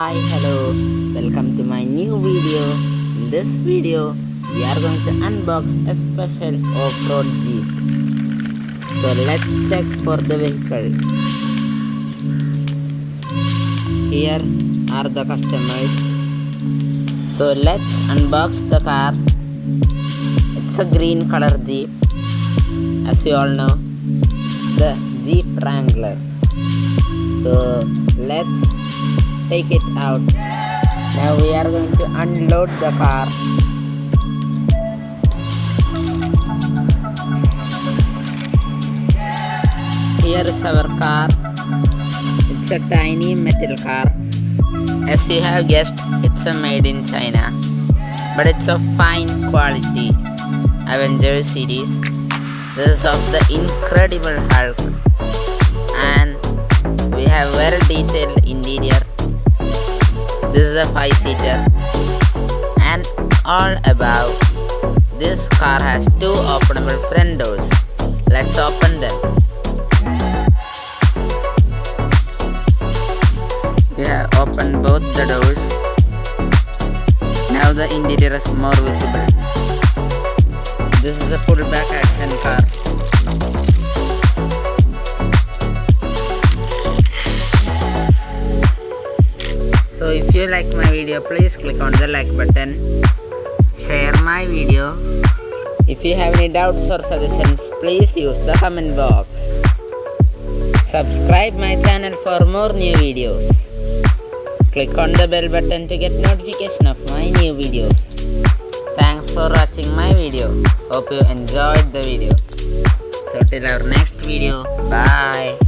Hi, hello, welcome to my new video. In this video, we are going to unbox a special off-road Jeep. So let's check for the vehicle. Here are the customers. So let's unbox the car. It's a green color Jeep. As you all know, the Jeep Wrangler. So let's take it out. Now we are going to unload the car. Here is our car. It's a tiny metal car. As you have guessed, it's a made in China, but it's of fine quality. Avenger series. This is of the incredible Hulk, and we have very detailed interior. This is a 5-seater, and all above, this car has 2 openable front doors. Let's open them. We have opened both the doors. Now the interior is more visible. This is a pullback action car. So if you like my video, please click on the like button, share my video. If you have any doubts or suggestions, please use the comment box. Subscribe my channel for more new videos. Click on the bell button to get notification of my new videos. Thanks for watching my video. Hope you enjoyed the video. So till our next video, bye.